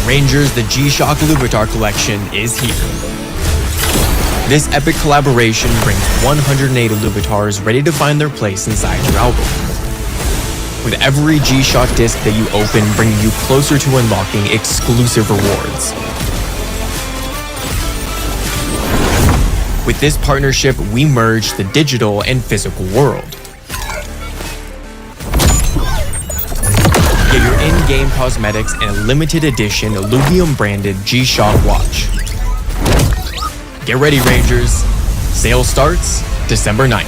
Rangers, the G-Shock Illuvitar collection is here. This epic collaboration brings 108 Illuvitars ready to find their place inside your album. With every G-Shock disc that you open bringing you closer to unlocking exclusive rewards. With this partnership, we merge the digital and physical world. Get your in-game cosmetics and a limited edition Illuvium branded G-Shock watch. Get ready, Rangers. Sale starts December 9th.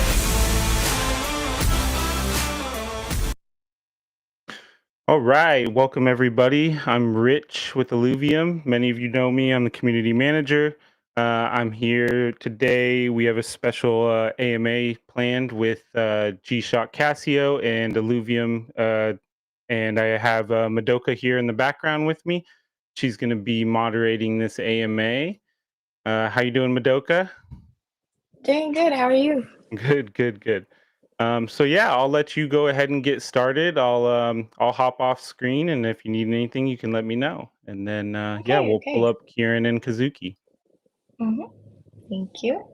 All right, welcome everybody. I'm Rich with Illuvium. Many of you know me. I'm the community manager. I'm here today. We have a special AMA planned with G-Shock Casio and Illuvium, and I have Madoka here in the background with me. She's going to be moderating this AMA. How you doing, Madoka? Doing good. How are you? Good. So yeah, I'll let you go ahead and get started. I'll hop off screen, and if you need anything, you can let me know. And then yeah, we'll pull up Kieran and Kazuki. Thank you.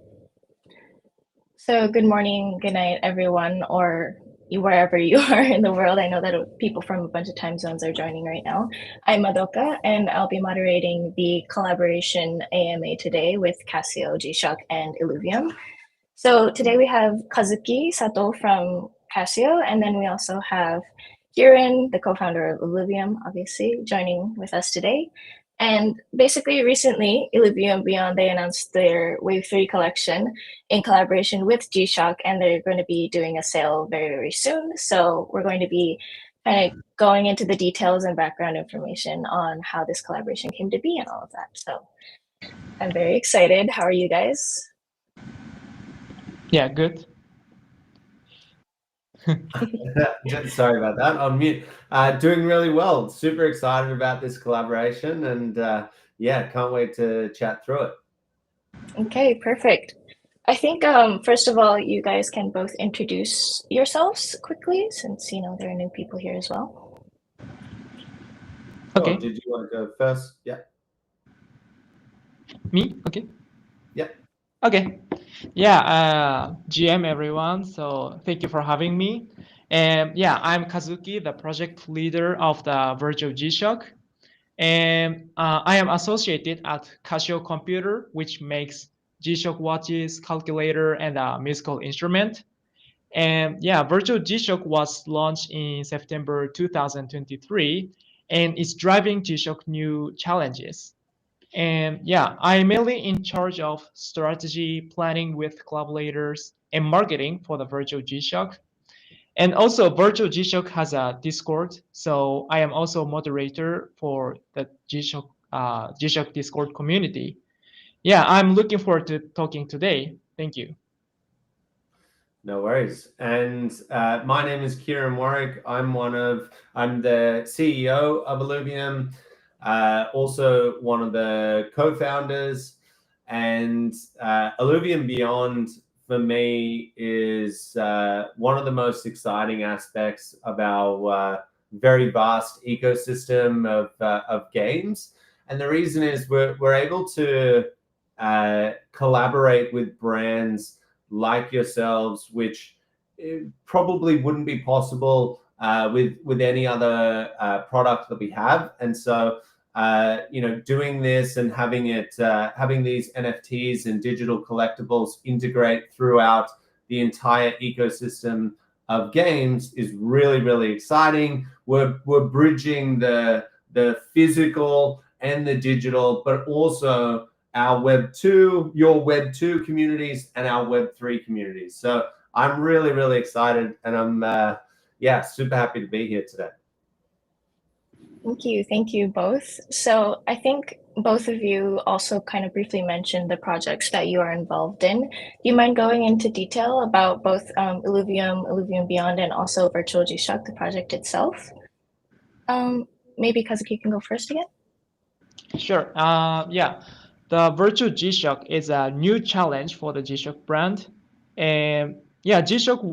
So good morning, good night, everyone, or wherever you are in the world. I know that people from a bunch of time zones are joining right now. I'm Madoka, and I'll be moderating the collaboration AMA today with Casio, G-Shock, and Illuvium. So today we have Kazuki Sato from Casio, and then we also have Kieran, the co-founder of Illuvium, obviously, joining with us today. And basically, recently, Illuvium Beyond, they announced their Wave 3 collection in collaboration with G-Shock, and they're going to be doing a sale very, very soon. So we're going to be kind of going into the details and background information on how this collaboration came to be and all of that. So I'm very excited. How are you guys? Yeah, good. Sorry about that. On mute. Doing really well. Super excited about this collaboration, and yeah, can't wait to chat through it. Okay, perfect. I think first of all, you guys can both introduce yourselves quickly, since there are new people here as well. Okay. Did you want to go first? Yeah. Me? Okay. Yeah. Okay. Yeah, GM everyone. So thank you for having me. And yeah, I'm Kazuki, the project leader of the virtual G-Shock. And I am associated at Casio Computer, which makes G-Shock watches, calculator, and a musical instrument. And yeah, virtual G-Shock was launched in September 2023, and it's driving G-Shock new challenges. And yeah, I'm mainly in charge of strategy planning with collaborators and marketing for the virtual G-Shock. And also virtual G-Shock has a Discord. So I am also moderator for the G-Shock Discord community. Yeah, I'm looking forward to talking today. Thank you. No worries. And my name is Kieran Warwick. I'm the CEO of Illuvium. Also one of the co-founders, and Illuvium Beyond for me is one of the most exciting aspects of our very vast ecosystem of games. And the reason is we're able to collaborate with brands like yourselves, which probably wouldn't be possible with any other product that we have. And so doing this and having these NFTs and digital collectibles integrate throughout the entire ecosystem of games is really, really exciting. We're bridging the physical and the digital, but also our Web 2, your Web 2 communities, and our Web 3 communities. So I'm really, really excited, and I'm super happy to be here today. Thank you both. So I think both of you also kind of briefly mentioned the projects that you are involved in. Do you mind going into detail about both Illuvium Beyond, and also Virtual G-Shock, the project itself? Maybe Kazuki can go first again. Sure. Yeah, the Virtual G-Shock is a new challenge for the G-Shock brand, and yeah, G-Shock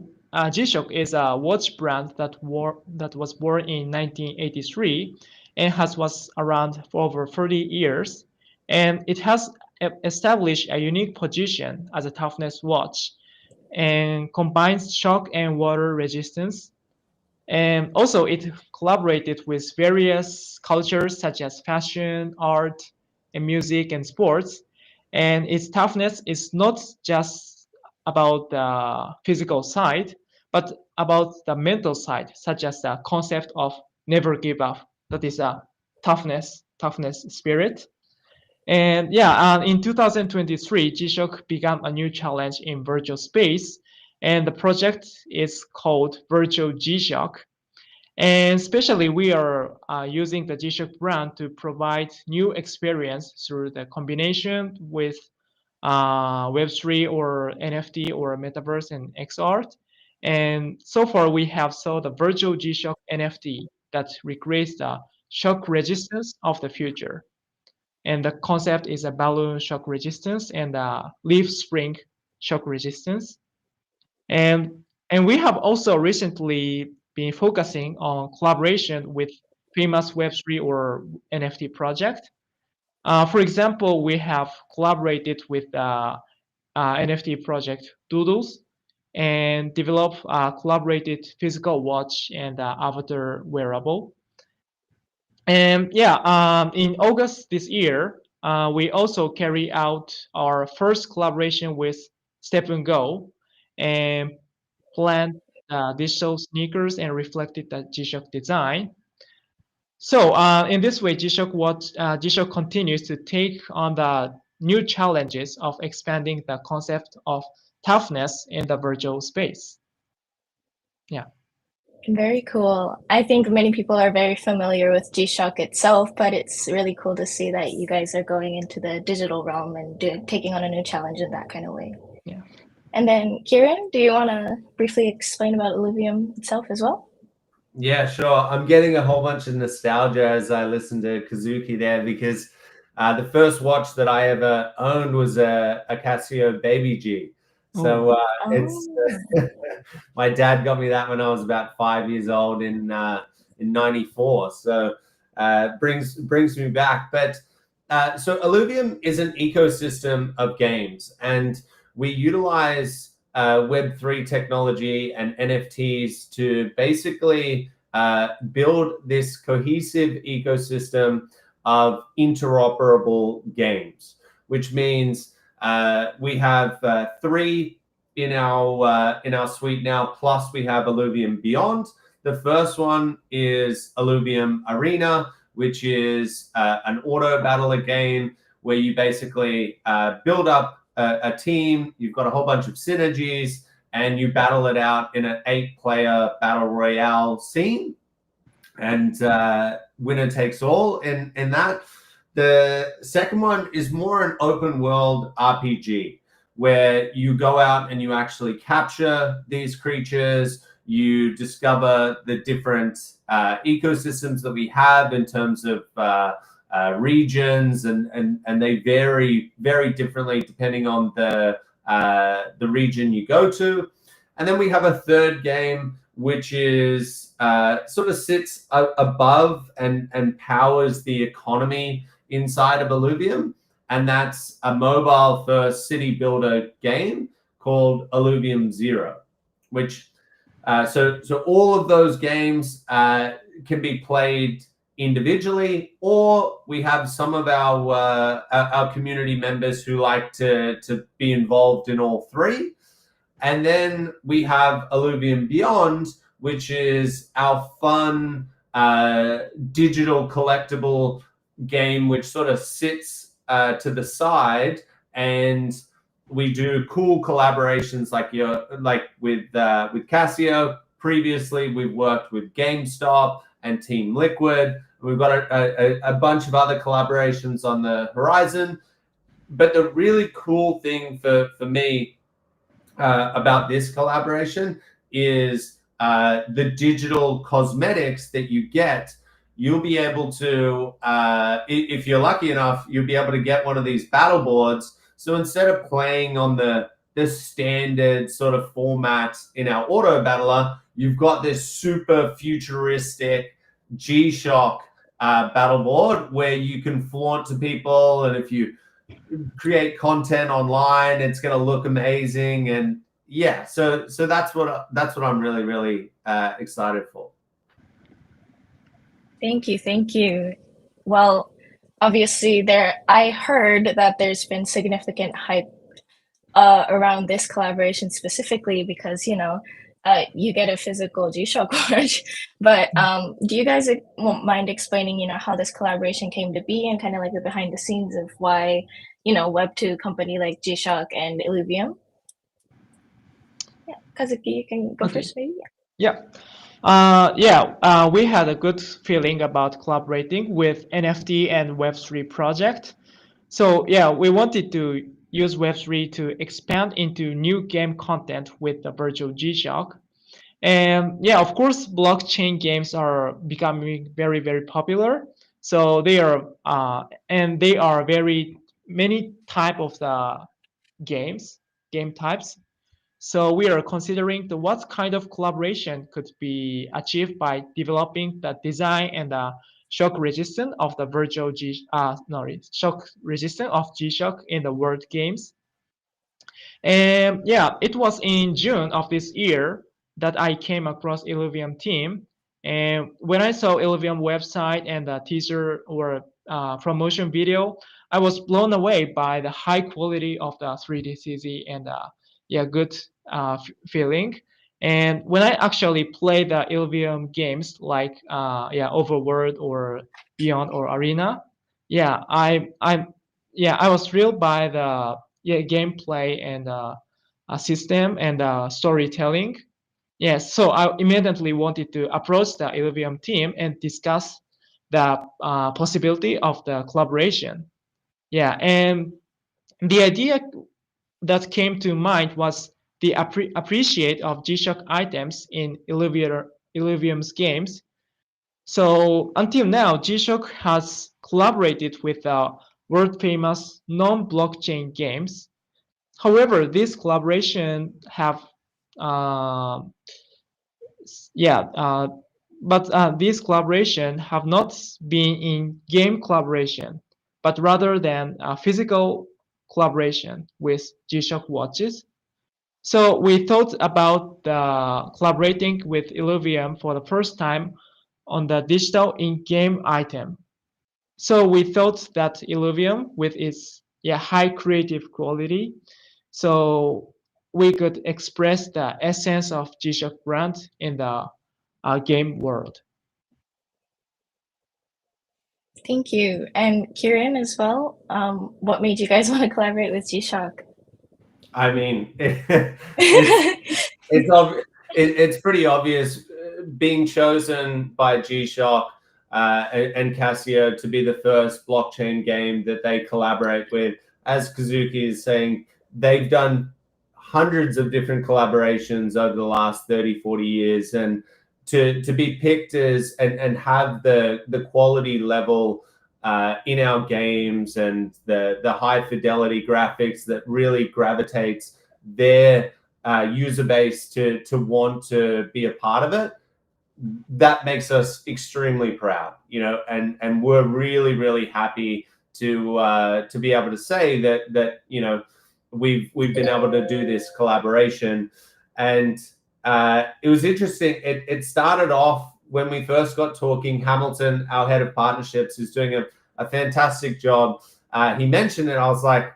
is a watch brand that was born in 1983, and was around for over 30 years. And it has established a unique position as a toughness watch and combines shock and water resistance. And also it collaborated with various cultures such as fashion, art, and music and sports. And its toughness is not just about the physical side, but about the mental side, such as the concept of never give up. That is a toughness spirit. And yeah, in 2023, G-Shock began a new challenge in virtual space, and the project is called Virtual G-Shock. And especially we are using the G-Shock brand to provide new experience through the combination with Web3 or NFT or Metaverse and XR. And so far we have saw the virtual G-Shock NFT that recreates the shock resistance of the future. And the concept is a balloon shock resistance and a leaf spring shock resistance. And we have also recently been focusing on collaboration with famous Web3 or NFT project. For example, we have collaborated with NFT project Doodles and developed a collaborated physical watch and avatar wearable. And yeah, in August this year, we also carry out our first collaboration with Step and Go and planned digital sneakers and reflected the G-Shock design. So in this way, G-Shock continues to take on the new challenges of expanding the concept of toughness in the virtual space. Yeah. Very cool. I think many people are very familiar with G-Shock itself, but it's really cool to see that you guys are going into the digital realm and taking on a new challenge in that kind of way. Yeah. And then Kieran, do you want to briefly explain about Illuvium itself as well? Yeah, sure. I'm getting a whole bunch of nostalgia as I listen to Kazuki there, because the first watch that I ever owned was a Casio Baby G. So it's my dad got me that when I was about 5 years old in '94. So brings me back. But so Illuvium is an ecosystem of games, and we utilize Web3 technology and NFTs to basically build this cohesive ecosystem of interoperable games, which means we have 3 in our suite now, plus we have Illuvium Beyond. The first one is Illuvium Arena, which is an auto battler game where you basically build up a team, you've got a whole bunch of synergies, and you battle it out in an 8-player battle royale scene, and winner takes all in that. The second one is more an open world RPG where you go out and you actually capture these creatures, you discover the different ecosystems that we have in terms of regions, and they vary very differently depending on the region you go to. And then we have a third game which is sort of sits above and powers the economy inside of Illuvium, and that's a mobile first city builder game called Illuvium Zero, which so all of those games can be played individually, or we have some of our community members who like to be involved in all 3. And then we have Illuvium Beyond, which is our fun digital collectible game, which sort of sits to the side, and we do cool collaborations like with Casio. Previously, we've worked with GameStop and Team Liquid. We've got a bunch of other collaborations on the horizon. But the really cool thing for me about this collaboration is the digital cosmetics that you get. You'll be able to, if you're lucky enough, you'll be able to get one of these battle boards. So instead of playing on the standard sort of format in our auto battler, you've got this super futuristic G-Shock battle board where you can flaunt to people, and if you create content online, it's going to look amazing. And yeah, so that's what I'm really excited for. Thank you. Well, obviously I heard that there's been significant hype around this collaboration specifically because, you get a physical G-Shock watch. But do you guys mind explaining, how this collaboration came to be and kind of like the behind the scenes of why, Web2 company like G-Shock and Illuvium? Yeah, Kazuki, you can go first, maybe. Yeah. We had a good feeling about collaborating with NFT and Web3 project. So yeah, we wanted to use Web3 to expand into new game content with the virtual G-Shock. And yeah, of course, blockchain games are becoming very popular. So they are very many type of the game types. So we are considering what kind of collaboration could be achieved by developing the design and the shock resistance of the virtual shock resistance of G-Shock in the world games. And yeah, it was in June of this year that I came across Illuvium team. And when I saw Illuvium website and the teaser or promotion video, I was blown away by the high quality of the 3D CG and good feeling. And when I actually play the Illuvium games like Overworld or Beyond or Arena, I was thrilled by the gameplay and system and storytelling. Yes, so I immediately wanted to approach the Illuvium team and discuss the possibility of the collaboration. Yeah, and the idea that came to mind was the appreciate of G-Shock items in Illuvium's games. So until now, G-Shock has collaborated with world-famous non-blockchain games. However, this collaboration have these collaboration have not been in game collaboration, but rather than physical collaboration with G-Shock watches. So we thought about collaborating with Illuvium for the first time on the digital in-game item. So we thought that Illuvium, with its high creative quality, so we could express the essence of G-Shock brand in the game world. Thank you. And Kieran as well, what made you guys want to collaborate with G-Shock? I mean, it's pretty obvious. Being chosen by G-Shock and Casio to be the first blockchain game that they collaborate with, as Kazuki is saying, they've done hundreds of different collaborations over the last 30-40 years, and to be picked as and have the quality level in our games and the high fidelity graphics that really gravitates their user base to want to be a part of it, that makes us extremely proud, and we're really happy to be able to say that we've been able to do this collaboration. And it was interesting. It started off when we first got talking. Hamilton, our head of partnerships, is doing a fantastic job. He mentioned it. I was like,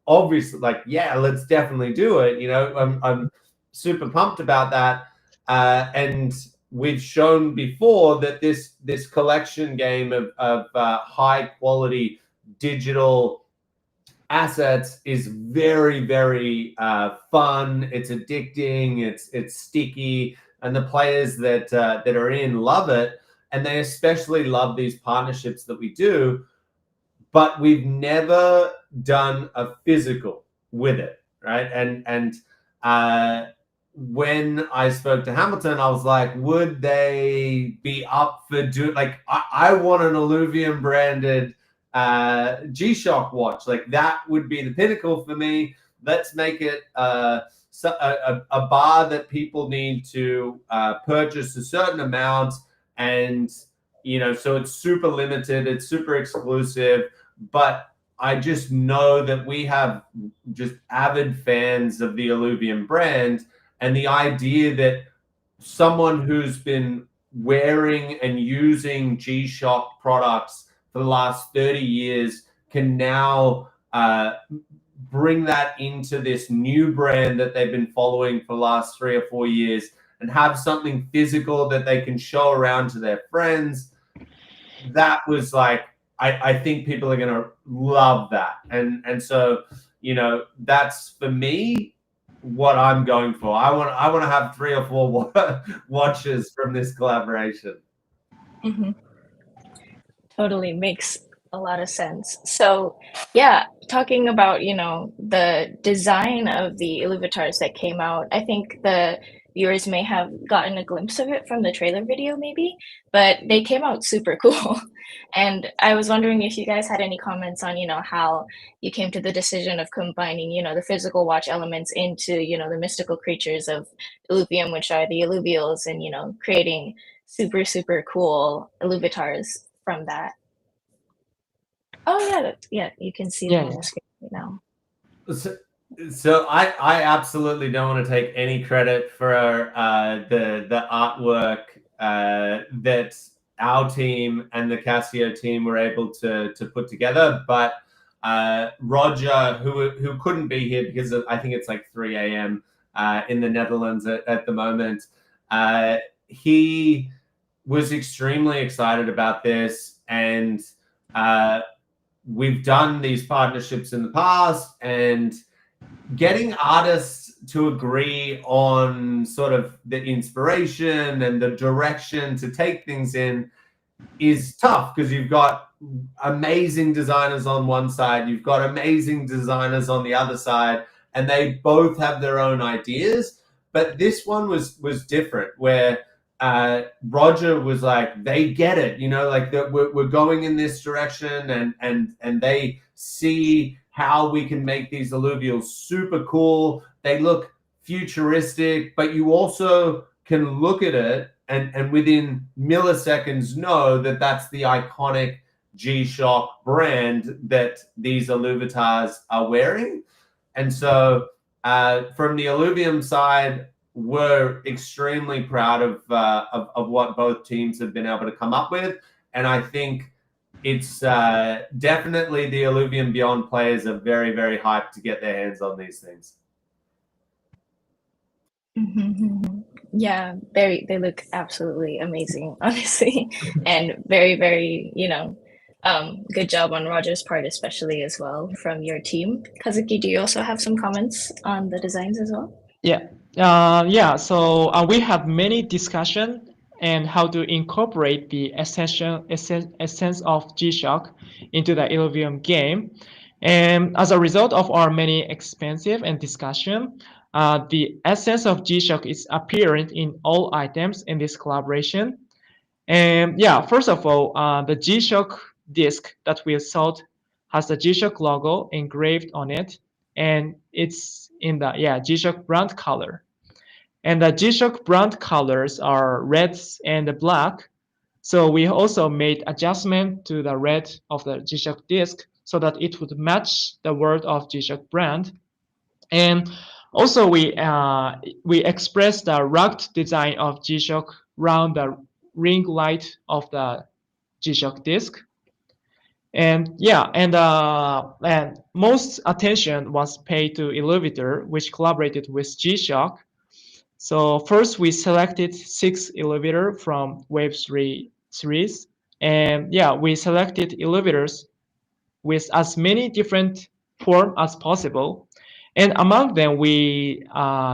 obviously, let's definitely do it. I'm super pumped about that. And we've shown before that this collection game of high quality digital assets is very fun. It's addicting. It's sticky, and the players that are in love it, and they especially love these partnerships that we do. But we've never done a physical with it, right? And when I spoke to Hamilton, I was like, would they be up for I want an Illuvium branded G-Shock watch. Like, that would be the pinnacle for me. Let's make it a bar that people need to purchase a certain amount, and so it's super limited, it's super exclusive, but I just know that we have just avid fans of the Illuvium brand, and the idea that someone who's been wearing and using G-Shock products for the last 30 years can now bring that into this new brand that they've been following for the last 3 or 4 years and have something physical that they can show around to their friends. That was like, I think people are going to love that. And so, that's for me what I'm going for. I want to have 3 or 4 watches from this collaboration. Mm-hmm. Totally makes a lot of sense. So yeah, talking about, the design of the Illuvatars that came out, I think the viewers may have gotten a glimpse of it from the trailer video maybe, but they came out super cool. And I was wondering if you guys had any comments on, how you came to the decision of combining, the physical watch elements into, the mystical creatures of Illuvium, which are the Illuvials, and, creating super, super cool Illuvatars from that. Oh yeah, you can see them on the screen right now. So I absolutely don't want to take any credit for the artwork that our team and the Casio team were able to put together, but Roger, who couldn't be here because I think it's like 3 a.m. In the Netherlands at the moment, he was extremely excited about this, and we've done these partnerships in the past, and getting artists to agree on sort of the inspiration and the direction to take things in is tough, because you've got amazing designers on one side, you've got amazing designers on the other side, and they both have their own ideas. But this one was different, where Roger was like, they get it, like we're going in this direction, and they see how we can make these Illuvials super cool. They look futuristic, but you also can look at it and within milliseconds know that that's the iconic G-Shock brand that these Illuvatars are wearing. And so from the Illuvium side, we're extremely proud of what both teams have been able to come up with. And I think it's definitely the Illuvium Beyond players are very, very hyped to get their hands on these things. Mm-hmm. Yeah, they look absolutely amazing, honestly, and very, very, good job on Roger's part, especially as well from your team. Kazuki, do you also have some comments on the designs as well? Yeah. So we have many discussion and how to incorporate the essence of G-Shock into the Illuvium game. And as a result of our many expensive and discussion, the essence of G-Shock is apparent in all items in this collaboration. And yeah, first of all, the G-Shock disc that we sold has the G-Shock logo engraved on it, and it's in the G-Shock brand color. And the G-Shock brand colors are red and black. So we also made adjustment to the red of the G-Shock disc so that it would match the word of G-Shock brand. And also we expressed the rugged design of G-Shock around the ring light of the G-Shock disc. And most attention was paid to Illuvator, which collaborated with G-Shock. So first we selected 6 Illuvator from Wave 3 series. And we selected Illuvators with as many different forms as possible. And among them, we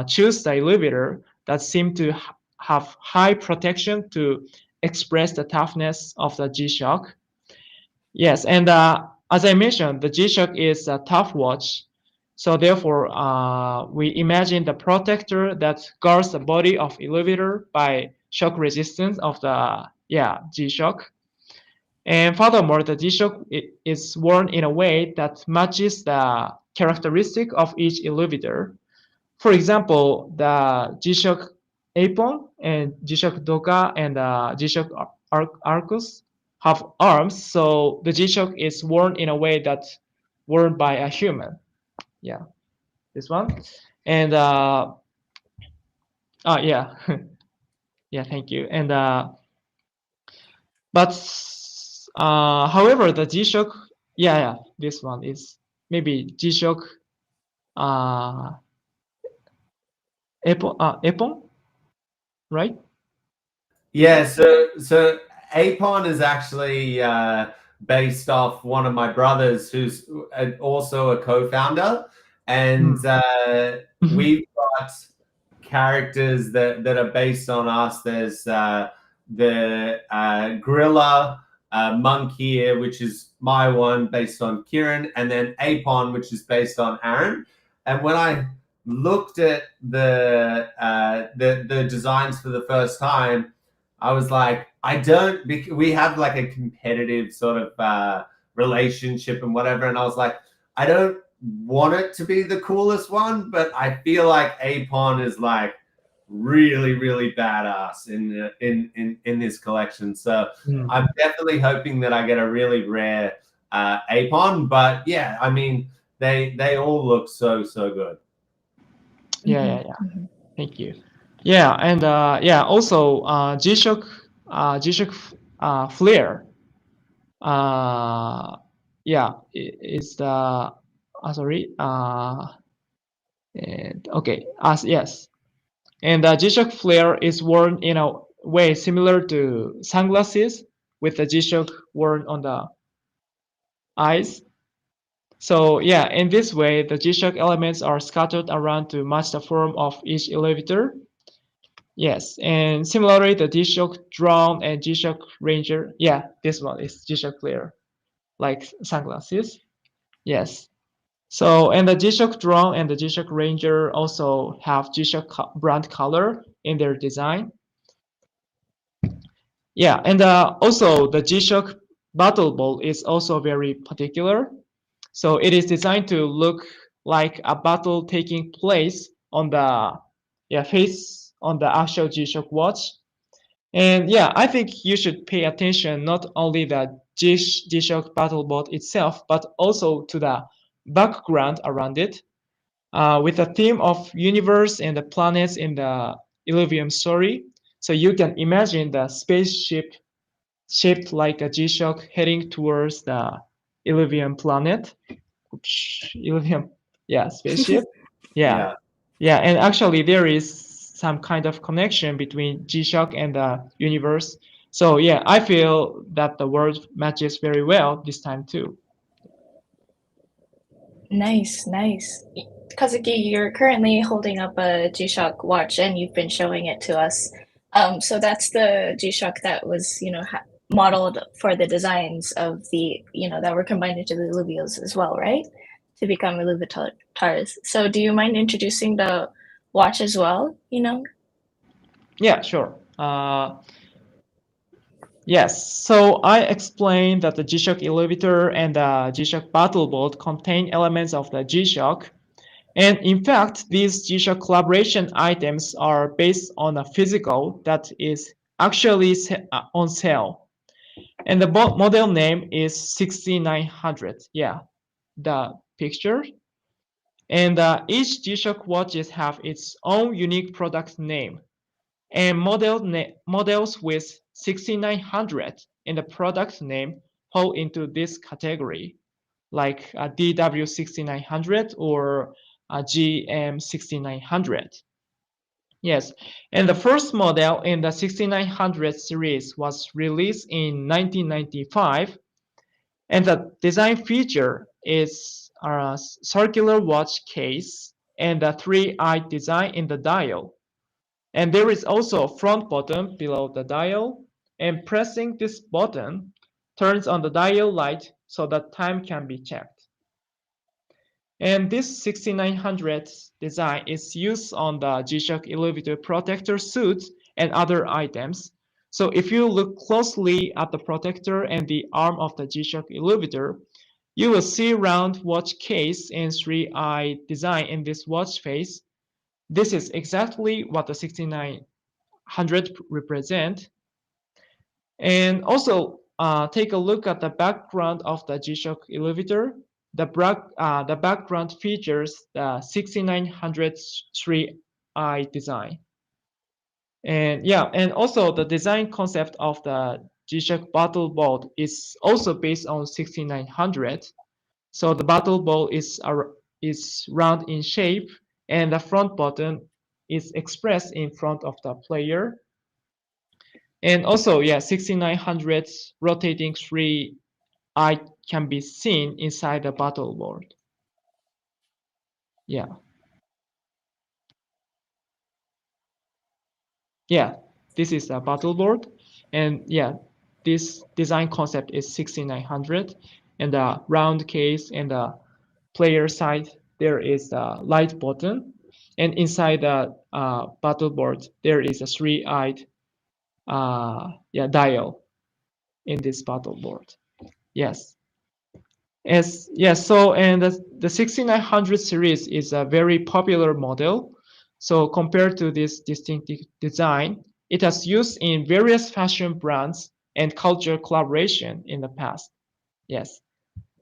choose the Illuvator that seemed to have high protection to express the toughness of the G-Shock. Yes, and as I mentioned, the G-Shock is a tough watch. So therefore, we imagine the protector that guards the body of Illuvator by shock resistance of the G-Shock. And furthermore, the G-Shock is worn in a way that matches the characteristic of each Illuvator. For example, the G-Shock apron and G-Shock doka and G-Shock Arcus have arms, so the G-Shock is worn in a way that's worn by a human. Yeah, this one. And yeah, yeah, thank you. And but however, the G-Shock, yeah, this one is maybe G-Shock Epon, right? Yeah, so Apon is actually based off one of my brothers, who's also a co-founder, and we've got characters that are based on us. There's the gorilla monk here, which is my one, based on Kieran, and then Apon, which is based on Aaron. And when I looked at the designs for the first time, I was like, we have like a competitive sort of relationship and whatever. And I was like, I don't want it to be the coolest one, but I feel like Apon is like really, really badass in this collection. So I'm definitely hoping that I get a really rare Apon. But yeah, I mean, they all look so good. Yeah. Thank you. Yeah, and yeah, also G-Shock Flare. Yeah, is the sorry. And okay, yes, and the G-Shock Flare is worn in a way similar to sunglasses, with the G-Shock worn on the eyes. So yeah, in this way, the G-Shock elements are scattered around to match the form of each elevator. Yes, and similarly, the G-Shock Drone and G-Shock Ranger. Yeah, this one is G-Shock Flare, like sunglasses. Yes. So, and the G-Shock Drone and the G-Shock Ranger also have G-Shock brand color in their design. Yeah, and also the G-Shock Battle Ball is also very particular. So it is designed to look like a battle taking place on the face on the actual G-Shock watch. And yeah, I think you should pay attention not only the G-Shock battle bot itself, but also to the background around it, with a theme of universe and the planets in the Illuvium story. So you can imagine the spaceship shaped like a G-Shock heading towards the Illuvium planet. Illuvium, yeah, spaceship. Yeah. And actually there is some kind of connection between G-Shock and the universe. So yeah, I feel that the word matches very well this time too. Nice. Kazuki, you're currently holding up a G-Shock watch and you've been showing it to us. So that's the G-Shock that was, modeled for the designs of the, that were combined into the Illuvials as well, right? To become Illuvitars. So do you mind introducing the watch as well, Yeah, sure. Yes, so I explained that the G-Shock Elevator and the G-Shock Battle Bolt contain elements of the G-Shock. And in fact, these G-Shock collaboration items are based on a physical that is actually on sale. And the model name is 6900. Yeah, the picture. And each G-Shock watches have its own unique product name. And models with 6900 in the product name fall into this category, like a DW6900 or a GM6900. Yes, and the first model in the 6900 series was released in 1995, and the design feature is a circular watch case and a three-eye design in the dial. And there is also a front button below the dial, and pressing this button turns on the dial light so that time can be checked. And this 6900 design is used on the G-Shock elevator protector suits and other items. So if you look closely at the protector and the arm of the G-Shock elevator, you will see round watch case and three-eye design in this watch face. This is exactly what the 6900 represent. And also take a look at the background of the G-Shock elevator. The background features the 6900 3i design. And yeah, and also the design concept of the G-Shock battle board is also based on 6900. So the battle ball is round in shape, and the front button is expressed in front of the player. And also, yeah, 6900 rotating 3i can be seen inside the battle board. Yeah. Yeah, this is a battle board. And yeah, this design concept is 6900. And the round case and the player side, there is a light button. And inside the battle board, there is a 3-eyed dial in this battle board. Yes. So and the 6900 series is a very popular model. So compared to this distinctive design, it has used in various fashion brands and cultural collaboration in the past. Yes.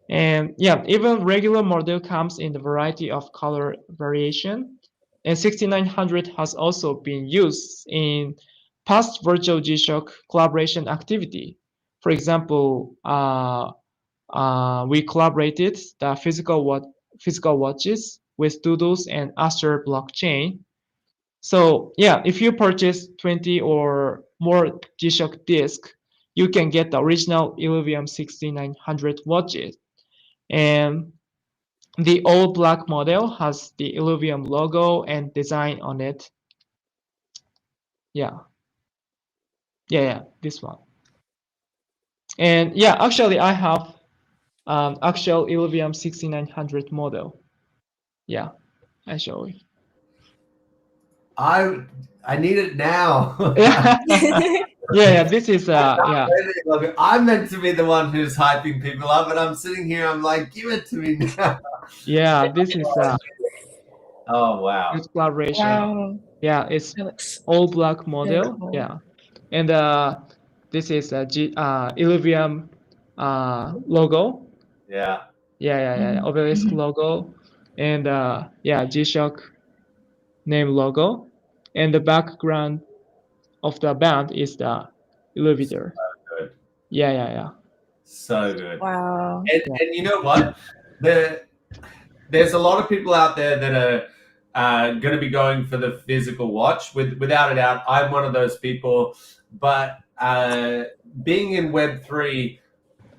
And yeah, even regular model comes in the variety of color variation. And 6900 has also been used in past virtual G-Shock collaboration activity. For example, we collaborated the physical watches with Doodles and Aster blockchain. So yeah, if you purchase 20 or more G-Shock discs, you can get the original Illuvium 6900 watches. And the all black model has the Illuvium logo and design on it. Yeah, this one. And yeah, actually I have actual Illuvium 6900 model. Yeah, I show you. I need it now. Yeah, this is yeah. I'm meant to be the one who's hyping people up, and I'm sitting here. I'm like, give it to me now. Yeah, this is oh wow. good collaboration. Wow. Yeah, it's That looks all black model. really cool. Yeah, and this is a Illuvium logo. Yeah. Yeah. Obelisk logo, and yeah, G-Shock name logo, and the background of the band is the elevator. So good. Yeah. So good. Wow. And you know what? There's a lot of people out there that are going to be going for the physical watch. Without a doubt, I'm one of those people. But being in Web3,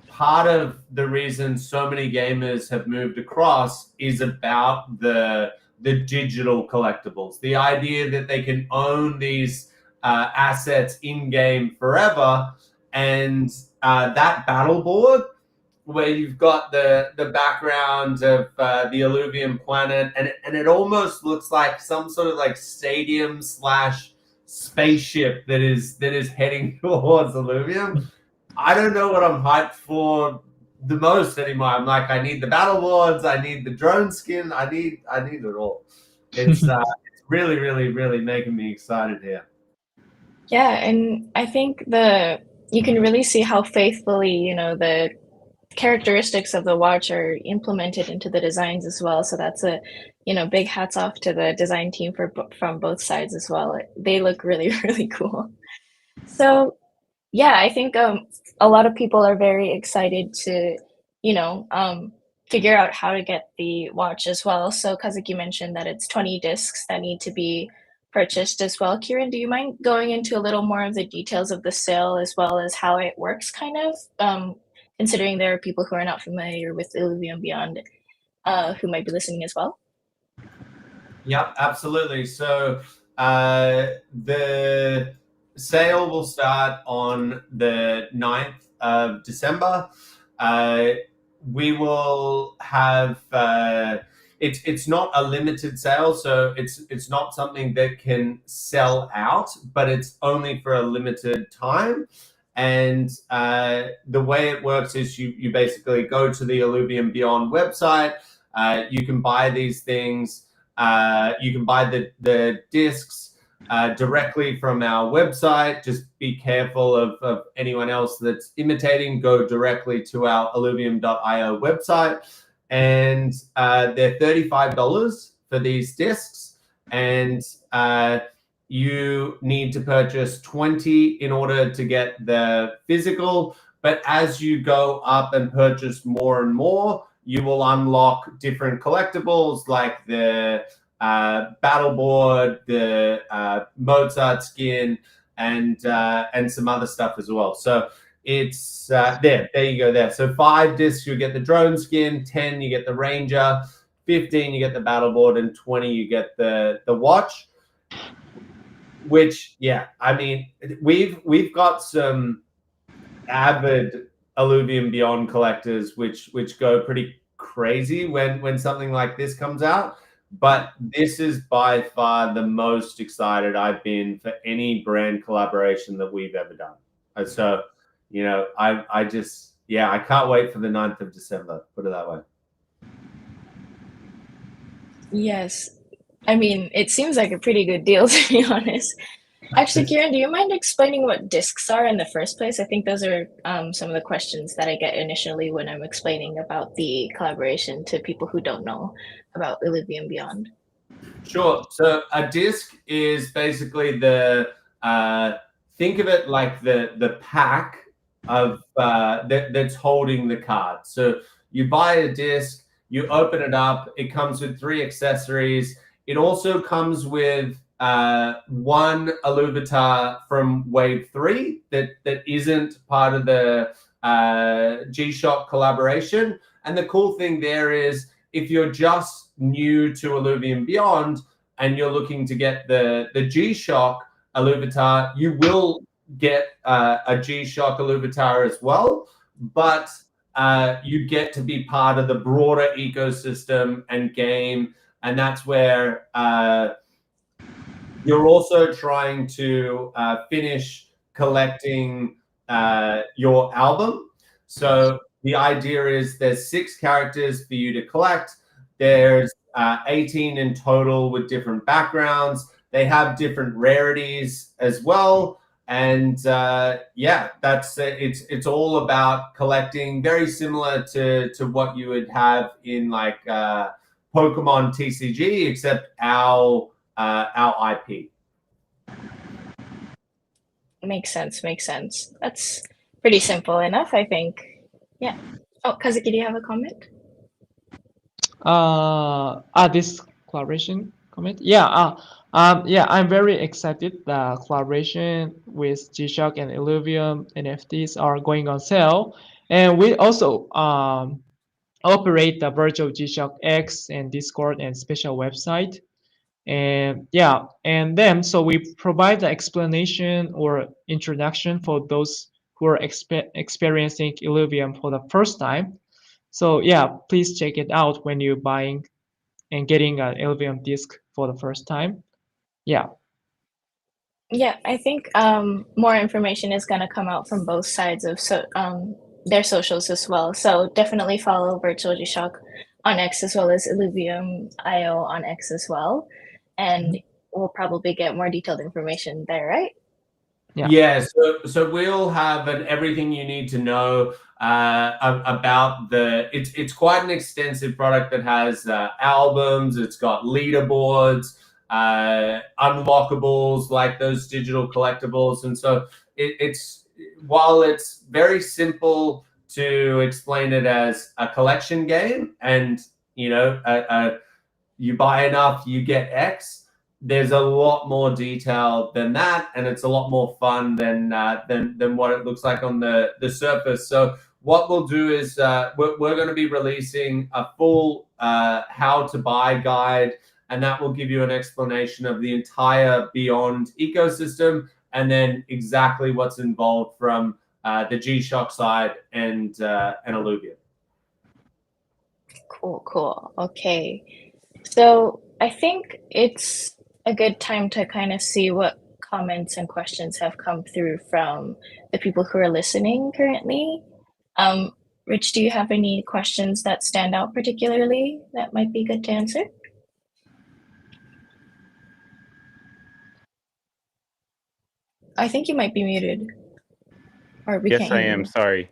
part of the reason so many gamers have moved across is about the digital collectibles. The idea that they can own these assets in game forever, and that battle board where you've got the background of the Illuvian planet, and it almost looks like some sort of like stadium / spaceship that is heading towards Illuvium. I don't know what I'm hyped for the most anymore. I'm like, I need the battle boards, I need the drone skin, I need it all. It's it's really making me excited here. Yeah, and I think you can really see how faithfully, the characteristics of the watch are implemented into the designs as well. So that's a, big hats off to the design team from both sides as well. They look really, really cool. So yeah, I think a lot of people are very excited to, figure out how to get the watch as well. So Kazuki mentioned that it's 20 discs that need to be purchased as well. Kieran, do you mind going into a little more of the details of the sale as well as how it works, kind of, considering there are people who are not familiar with Illuvium Beyond who might be listening as well? Yep, absolutely. So the sale will start on the 9th of December. We will have it's not a limited sale, so it's not something that can sell out, but it's only for a limited time. And the way it works is you basically go to the Illuvium Beyond website. You can buy these things. You can buy the discs. directly from our website. Just be careful of anyone else that's imitating. Go directly to our Illuvium.io website, and they're $35 for these discs, and you need to purchase 20 in order to get the physical. But as you go up and purchase more and more, you will unlock different collectibles like the battle board, the Mozart skin, and some other stuff as well. So it's there you go there. So 5 discs, you get the drone skin, 10 you get the ranger, 15 you get the battle board, and 20 you get the watch. Which, yeah, I mean, we've got some avid Illuvium Beyond collectors which go pretty crazy when something like this comes out. But this is by far the most excited I've been for any brand collaboration that we've ever done. And so, you know, I just, yeah, I can't wait for the 9th of December, put it that way. Yes. I mean, it seems like a pretty good deal, to be honest. Actually, Kieran, do you mind explaining what discs are in the first place? I think those are some of the questions that I get initially when I'm explaining about the collaboration to people who don't know about Illuvium Beyond. Sure. So a disc is basically the think of it like the pack of that's holding the card. So you buy a disc, you open it up, it comes with 3 accessories. It also comes with 1 Illuvitar from Wave 3 that isn't part of the G-Shock collaboration. And the cool thing there is, if you're just new to Illuvium Beyond and you're looking to get the G-Shock Illuvitar, you will get a G-Shock Illuvitar as well, but you get to be part of the broader ecosystem and game, and that's where you're also trying to finish collecting your album. So the idea is there's 6 characters for you to collect. There's 18 in total with different backgrounds. They have different rarities as well. And yeah, that's it's all about collecting, very similar to what you would have in like Pokemon TCG, except our IP. Makes sense. Makes sense. That's pretty simple enough, I think. Yeah. Oh, Kazuki, do you have a comment? This collaboration comment. Yeah. Yeah, I'm very excited. The collaboration with G-Shock and Illuvium NFTs are going on sale, and we also operate the virtual G-Shock X and Discord and special website. And yeah, and then so we provide the explanation or introduction for those who are experiencing Illuvium for the first time. So yeah, please check it out when you're buying and getting an Illuvium disc for the first time. Yeah. Yeah, I think more information is going to come out from both sides of their socials as well. So definitely follow Virtual G-Shock on X as well as Illuvium IO on X as well. And we'll probably get more detailed information there, right? Yeah, so we'll have everything you need to know about it's quite an extensive product that has albums, it's got leaderboards, unlockables like those digital collectibles. And so it's while it's very simple to explain it as a collection game, and you know, you buy enough, you get X. There's a lot more detail than that, and it's a lot more fun than what it looks like on the surface. So what we'll do is we're going to be releasing a full how to buy guide, and that will give you an explanation of the entire Beyond ecosystem, and then exactly what's involved from the G-Shock side and Illuvium. Cool. Okay. So I think it's a good time to kind of see what comments and questions have come through from the people who are listening currently. Rich, do you have any questions that stand out particularly that might be good to answer? I think you might be muted. Or we Yes, can't I hear am. you. Sorry.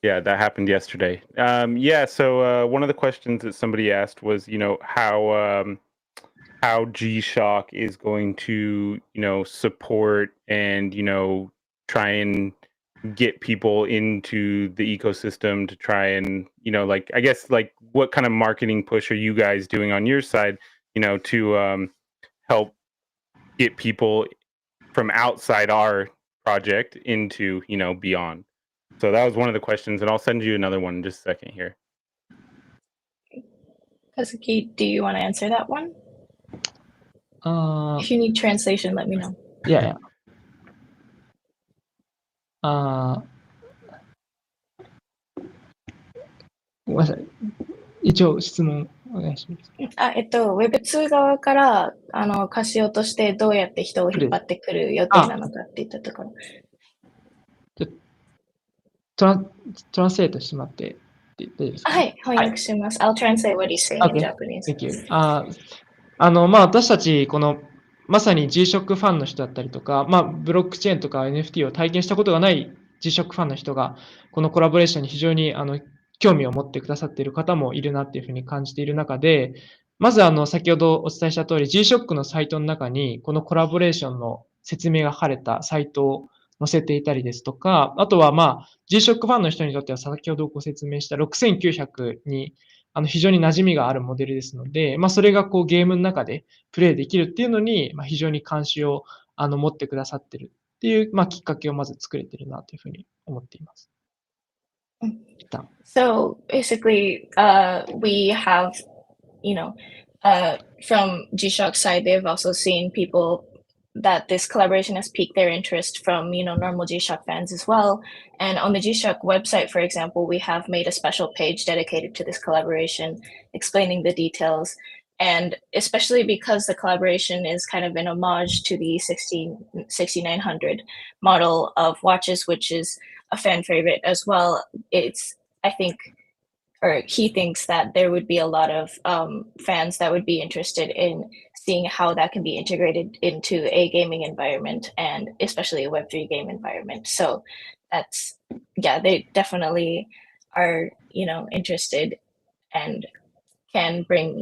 Yeah, that happened yesterday. Yeah, so one of the questions that somebody asked was, how G-Shock is going to, support and, try and get people into the ecosystem to try and, I guess, what kind of marketing push are you guys doing on your side, to help get people from outside our project into, beyond. So that was one of the questions, and I'll send you another one in just a second here. Kazuki, do you want to answer that one? Uh, If you need translation, let me know. yeah, yeah. ごめんなさい。一応質問お願いします。Web2 側から、カシオとしてどうやって人を引っ張ってくる予定なのかっていったところ。トランスレートしてもらって大丈夫ですか？はい、翻訳します。I'll translate what he's saying in Japanese. Thank you. 私たち、この、まさに G-SHOCK ファンの人だったりとか、ブロックチェーンとか NFT を体験したことがない G-SHOCK ファンの人が、このコラボレーションに非常に興味を持ってくださっている方もいるなっていうふうに感じている中で、まず先ほどお伝えした通り、G-SHOCK のサイトの中に、このコラボレーションの説明が書かれたサイトを載せていたりですとか、あとはG-SHOCK ファンの人にとっては先ほどご説明した6900に非常に馴染みがあるモデルですので、それがこうゲームの中でプレイできるっていうのに、非常に関心を持ってくださってるっていう、きっかけをまず作れてるなというふうに思っています。So basically, we have, from G-Shock's side, they've also seen people that this collaboration has piqued their interest from, normal G-Shock fans as well. And on the G-Shock website, for example, we have made a special page dedicated to this collaboration, explaining the details. And especially because the collaboration is kind of an homage to the 6900 model of watches, which is a fan favorite as well. He thinks that there would be a lot of fans that would be interested in seeing how that can be integrated into a gaming environment, and especially a Web3 game environment. So they definitely are, interested and can bring,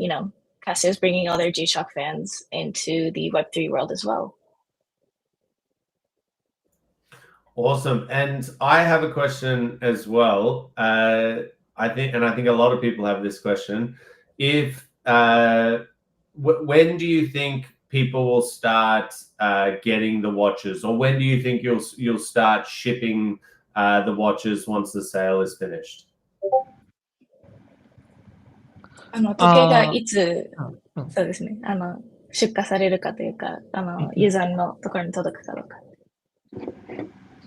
Casio's bringing other G-Shock fans into the Web3 world as well. Awesome. And I have a question as well. I think a lot of people have this question. If when do you think people will start getting the watches, or when do you think you'll start shipping the watches once the sale is finished? 時計がいつ、そうですね、出荷されるかというか、ユーザーのところに届くかどうか。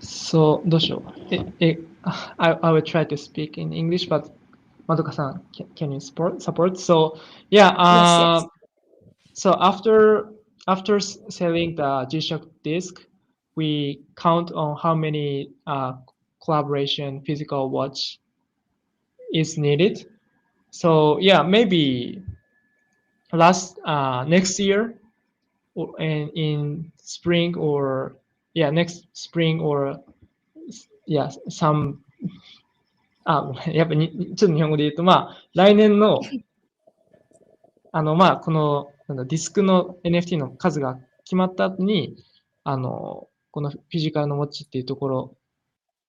そう、どうしよう。I will try to speak in English, but Madoka-san, can you support? So, yeah. Yes. So after selling the G-Shock disc, we count on how many collaboration physical watch is needed. So yeah, maybe next year, and in spring, or next spring, or some やっぱりちょっと日本語で言うと、来年のこのディスクの NFT の数が決まった後に、このフィジカルのウォッチっていうところ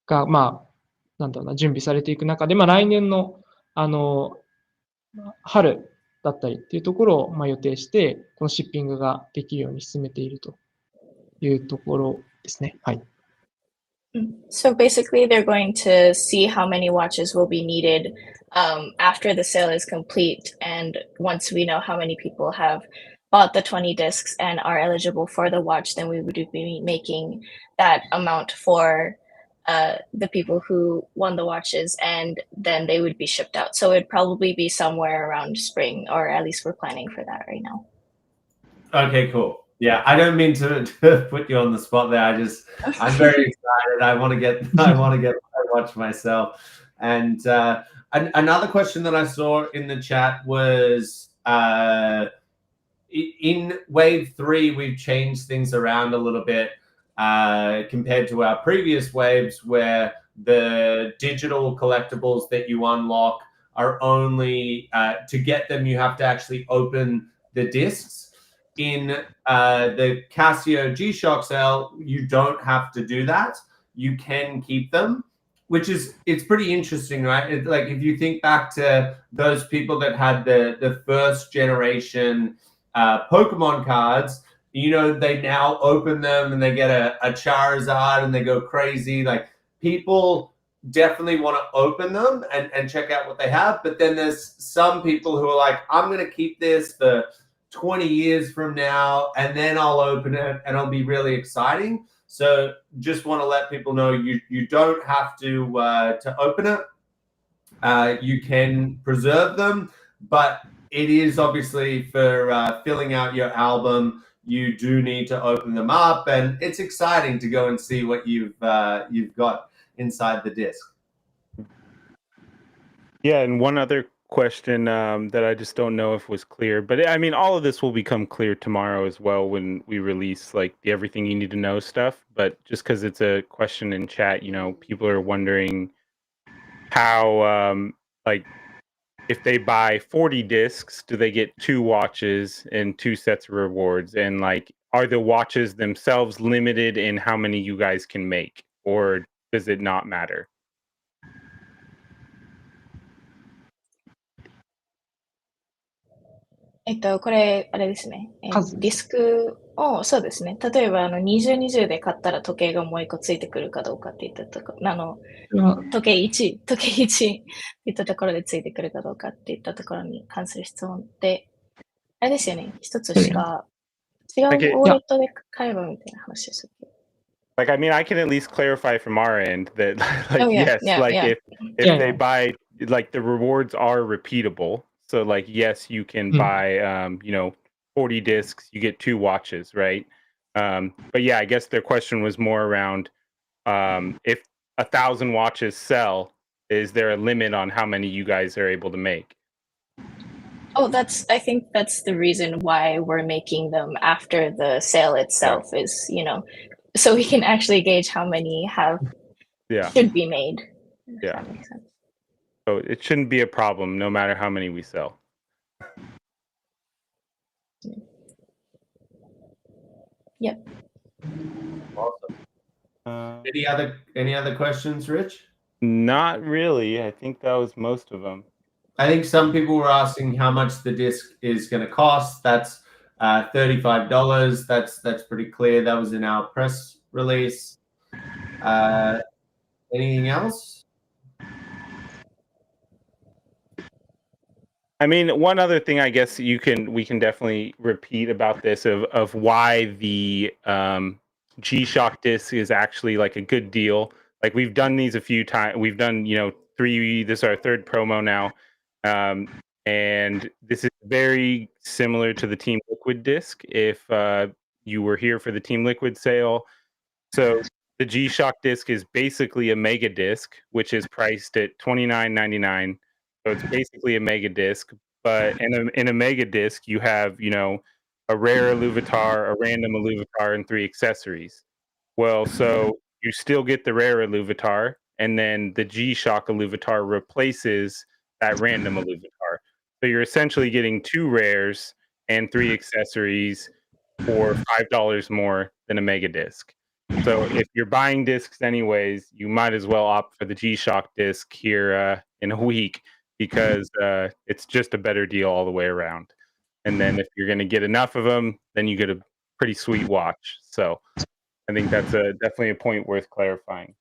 が、準備されていく中で、来年の、春だったりっていうところを、予定して、このシッピングができるように進めているというところですね。はい。So basically, they're going to see how many watches will be needed after the sale is complete. And once we know how many people have bought the 20 discs and are eligible for the watch, then we would be making that amount for the people who won the watches, and then they would be shipped out. So it'd probably be somewhere around spring, or at least we're planning for that right now. Okay, cool. Yeah, I don't mean to put you on the spot there. I'm very excited. I want to get my watch myself. And another question that I saw in the chat was in wave 3, we've changed things around a little bit compared to our previous waves, where the digital collectibles that you unlock are only to get them, you have to actually open the discs. In the Casio G-Shock sale, you don't have to do that. You can keep them, which is, it's pretty interesting, right? Like if you think back to those people that had the first generation Pokemon cards, you know, they now open them and they get a Charizard and they go crazy. Like people definitely want to open them and check out what they have. But then there's some people who are like, I'm going to keep this for 20 years from now, and then I'll open it and it'll be really exciting. So just want to let people know you don't have to open it. You can preserve them, but it is obviously for filling out your album. You do need to open them up, and it's exciting to go and see what you've got inside the disc. Yeah, and one other question that I just don't know if was clear, but I mean, all of this will become clear tomorrow as well when we release like the everything you need to know stuff. But just because it's a question in chat, you know, people are wondering how like if they buy 40 discs, do they get 2 watches and 2 sets of rewards? And like, are the watches themselves limited in how many you guys can make, or does it not matter? これ、あれですね。数ディスクを、そうですね。例えば、20、20で買ったら時計がもう一個ついてくるかどうかって言ったところ、時計1って言ったところでついてくるかどうかって言ったところに関する質問って、あれですよね。一つしか、違うウォレットで買えばみたいな話でしたっけ? Like, I mean, I can at least clarify from our end that, like, Oh, yeah, yes, yeah, like yeah. if they buy, like, the rewards are repeatable. So, like, yes, you can buy, you know, 40 discs, you get 2 watches, right? But yeah, I guess their question was more around if 1,000 watches sell, is there a limit on how many you guys are able to make? Oh, I think that's the reason why we're making them after the sale itself is, you know, so we can actually gauge how many should be made. If that makes sense. So it shouldn't be a problem no matter how many we sell. Yep. Awesome. Any other questions, Rich? Not really. I think that was most of them. I think some people were asking how much the disc is going to cost. That's $35. That's pretty clear. That was in our press release. Anything else? I mean, one other thing I guess we can definitely repeat about this of why the G-Shock disc is actually like a good deal. Like we've done these a few times. We've done, you know, 3. This is our 3rd promo now. And this is very similar to the Team Liquid disc. If you were here for the Team Liquid sale, so the G-Shock disc is basically a mega disc, which is priced at $29.99. So it's basically a mega disc, but in a mega disc, you have, you know, a rare Illuvitar, a random Illuvitar, and 3 accessories. Well, so you still get the rare Illuvitar, and then the G-Shock Illuvitar replaces that random Illuvitar. So you're essentially getting 2 rares and 3 accessories for $5 more than a mega disc. So if you're buying discs anyways, you might as well opt for the G-Shock disc here in a week, because it's just a better deal all the way around. And then if you're going to get enough of them, then you get a pretty sweet watch. So I think that's definitely a point worth clarifying.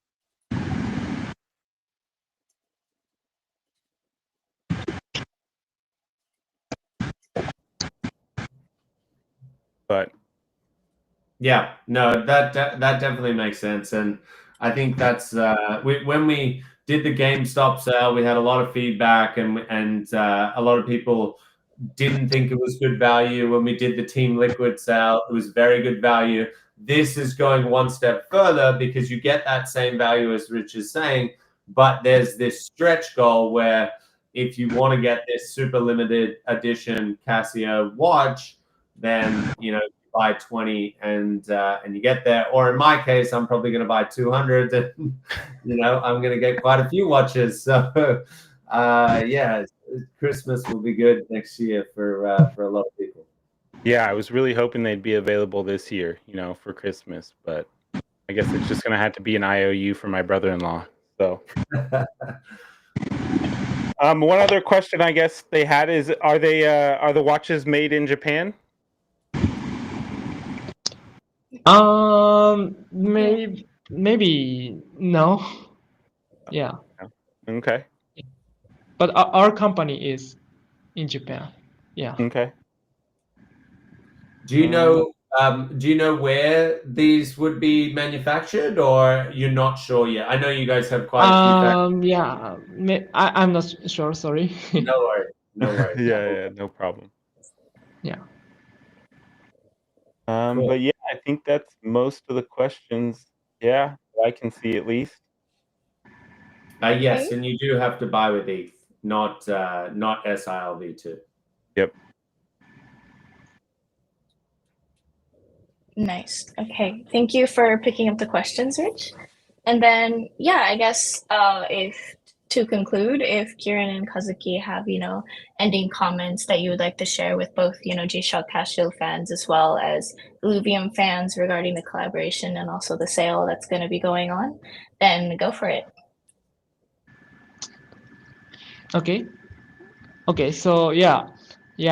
But yeah, no, that definitely makes sense. And I think that's when we did the GameStop sale, we had a lot of feedback, and a lot of people didn't think it was good value. When we did the Team Liquid sale, it was very good value. This is going one step further because you get that same value as Rich is saying, but there's this stretch goal where if you want to get this super limited edition Casio watch, then buy 20 and you get there. Or in my case, I'm probably going to buy 200 and I'm going to get quite a few watches. So yeah, Christmas will be good next year for a lot of people. Yeah, I was really hoping they'd be available this year, for Christmas, but I guess it's just going to have to be an IOU for my brother-in-law. So one other question I guess they had is, are the watches made in Japan? Maybe no. Yeah. Okay. But our company is in Japan. Yeah. Okay. Do you know where these would be manufactured, or you're not sure yet? I know you guys have quite a few factories. Yeah. I'm not sure. Sorry. No worries. No worries. Yeah, no problem. Yeah. Cool. But yeah, I think that's most of the questions. Yeah, I can see at least. Yes, and you do have to buy with ETH, not SILV2. Yep. Nice. Okay. Thank you for picking up the questions, Rich. And then, yeah, I guess to conclude, if Kieran and Kazuki have, ending comments that you would like to share with both, G-Shock Casio fans as well as Illuvium fans regarding the collaboration and also the sale that's going to be going on, then go for it. Okay. So yeah,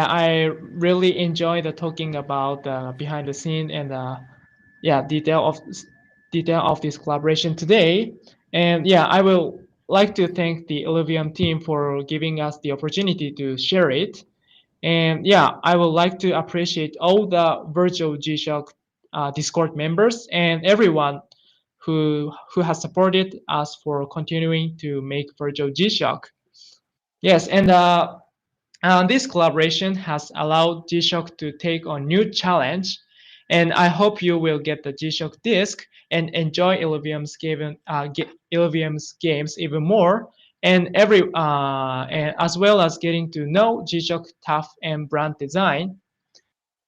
I really enjoy the talking about behind the scene and detail of this collaboration today. And yeah, I will like to thank the Illuvium team for giving us the opportunity to share it. And yeah, I would like to appreciate all the virtual G-Shock Discord members and everyone who has supported us for continuing to make virtual G-Shock. Yes, and this collaboration has allowed G-Shock to take on new challenge, and I hope you will get the G-Shock disc and enjoy Illuvium's games even more, and as well as getting to know G-Shock TAF and brand design,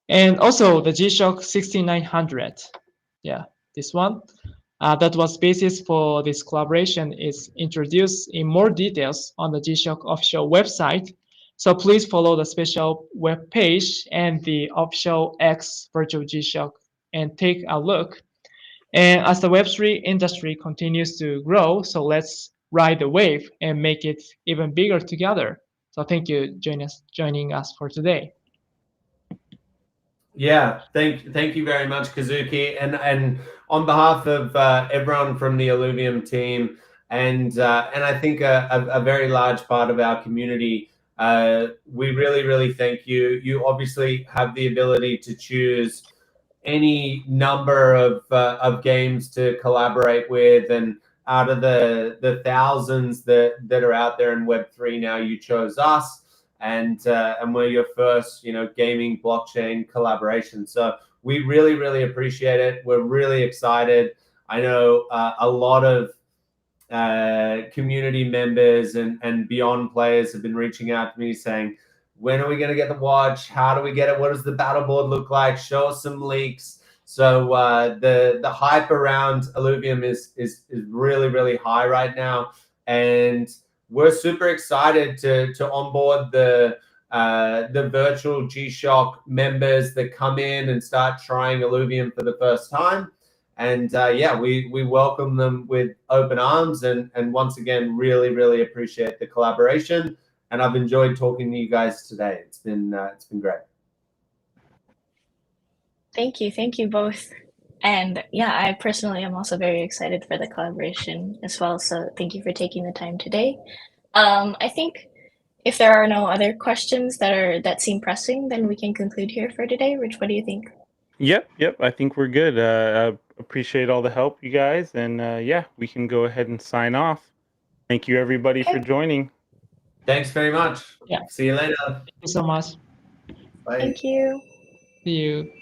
and also the G-Shock 6900. Yeah, this one. That was basis for this collaboration is introduced in more details on the G-Shock official website. So please follow the special web page and the official X virtual G-Shock and take a look. And as the Web3 industry continues to grow, so let's ride the wave and make it even bigger together. So thank you joining us for today. Yeah, thank you very much, Kazuki, and on behalf of everyone from the Illuvium team, and I think a very large part of our community, we really thank you. You obviously have the ability to choose any number of games to collaborate with, and out of the thousands that are out there in Web3 now, you chose us. And we're your first, gaming blockchain collaboration. So we really appreciate it. We're really excited. I know a lot of community members and beyond players have been reaching out to me saying, when are we going to get the watch? How do we get it? What does the battle board look like? Show us some leaks. So the hype around Illuvium is really high right now, and we're super excited to onboard the virtual G-Shock members that come in and start trying Illuvium for the first time. And we welcome them with open arms, and once again, really appreciate the collaboration. And I've enjoyed talking to you guys today. It's been great. Thank you both. And yeah, I personally am also very excited for the collaboration as well. So thank you for taking the time today. I think if there are no other questions that seem pressing, then we can conclude here for today. Rich, what do you think? Yep. I think we're good. I appreciate all the help, you guys. And we can go ahead and sign off. Thank you, everybody, for joining. Thanks very much. Yeah. See you later. Thank you so much. Bye. Thank you. See you.